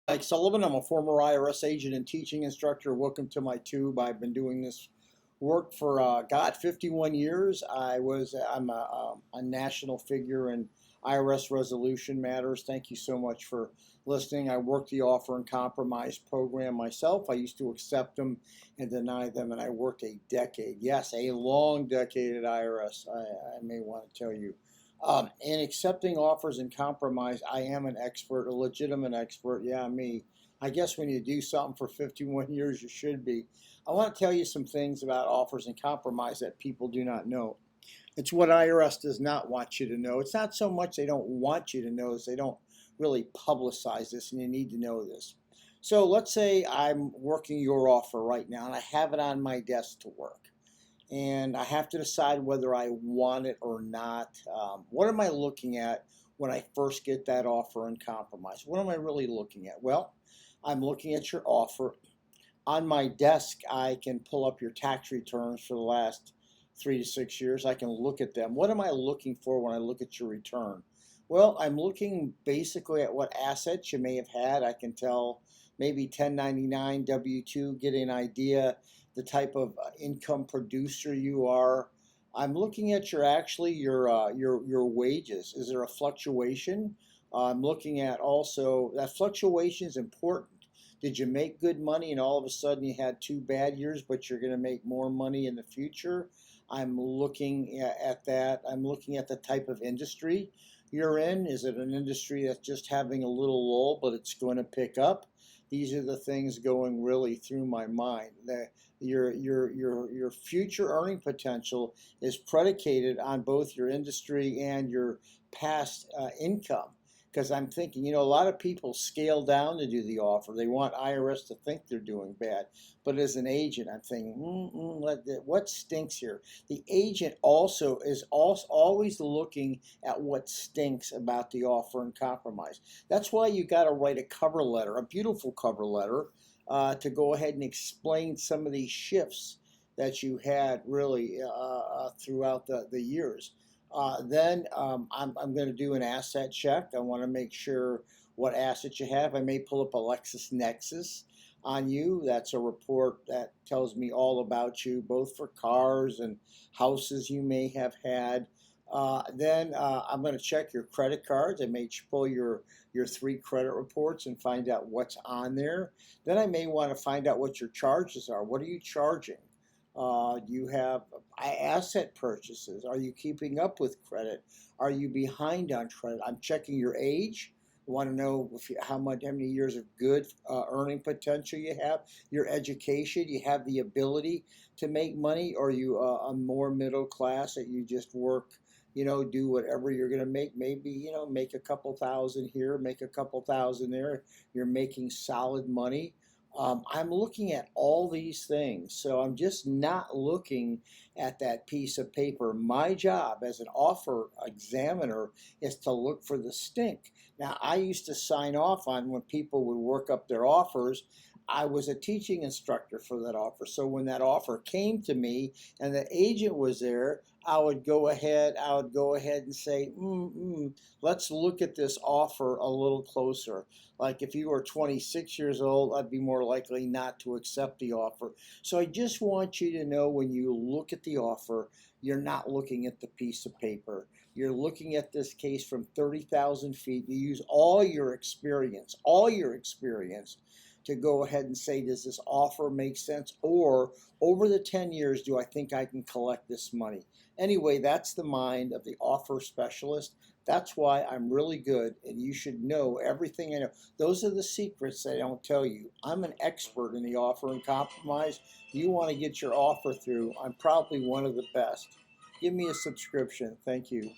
Mike Sullivan. I'm a former IRS agent and teaching instructor. Welcome to my tube. I've been doing this work for 51 years. I'm a national figure in IRS resolution matters. Thank you so much for listening. I worked the offer and compromise program myself. I used to accept them and deny them, and I worked a decade. Yes, a long decade at IRS. I may want to tell you. In accepting offers and compromise, I am an expert, a legitimate expert. Yeah, me. I guess when you do something for 51 years, you should be. I want to tell you some things about offers and compromise that people do not know. It's what IRS does not want you to know. It's not so much they don't want you to know, as they don't really publicize this, and you need to know this. So let's say I'm working your offer right now, and I have it on my desk to work, and I have to decide whether I want it or not. What am I looking at when I first get that offer and compromise? What am I really looking at? Well, I'm looking at your offer. On my desk, I can pull up your tax returns for the last 3 to 6 years. I can look at them. What am I looking for when I look at your return? Well, I'm looking basically at what assets you may have had. I can tell maybe 1099, W-2, get an idea the type of income producer you are. I'm looking at your wages. Is there a fluctuation? I'm looking at also that fluctuation is important. Did you make good money and all of a sudden you had 2 bad years, but you're going to make more money in the future? I'm looking at that. I'm looking at the type of industry you're in. Is it an industry that's just having a little lull, but it's going to pick up? These are the things going really through my mind. Your future earning potential is predicated on both your industry and your past income. Because I'm thinking, a lot of people scale down to do the offer. They want IRS to think they're doing bad. But as an agent, I'm thinking, what stinks here? The agent also is always looking at what stinks about the offer and compromise. That's why you got to write a cover letter, a beautiful cover letter, to go ahead and explain some of these shifts that you had really throughout the years. Then I'm going to do an asset check. I want to make sure what assets you have. I may pull up a LexisNexis on you. That's a report that tells me all about you, both for cars and houses you may have had. Then I'm going to check your credit cards. I may pull your 3 credit reports and find out what's on there. Then I may want to find out what your charges are. What are you charging? Do you have asset purchases? Are you keeping up with credit? Are you behind on credit? I'm checking your age. I want to know how many years of good earning potential you have. Your education. You have the ability to make money, or are you a more middle class that you just work, do whatever you're going to make. Maybe, make a couple thousand here, make a couple thousand there. You're making solid money. I'm looking at all these things. So I'm just not looking at that piece of paper. My job as an offer examiner is to look for the stink. Now, I used to sign off on when people would work up their offers. I was a teaching instructor for that offer. So when that offer came to me and the agent was there, I would go ahead and say, let's look at this offer a little closer. Like if you were 26 years old, I'd be more likely not to accept the offer. So I just want you to know, when you look at the offer, you're not looking at the piece of paper. You're looking at this case from 30,000 feet. You use all your experience, to go ahead and say, does this offer make sense? Or over the 10 years, do I think I can collect this money? Anyway, that's the mind of the offer specialist. That's why I'm really good, and you should know everything I know. Those are the secrets they don't tell you. I'm an expert in the offer and compromise. You want to get your offer through, I'm probably one of the best. Give me a subscription. Thank you.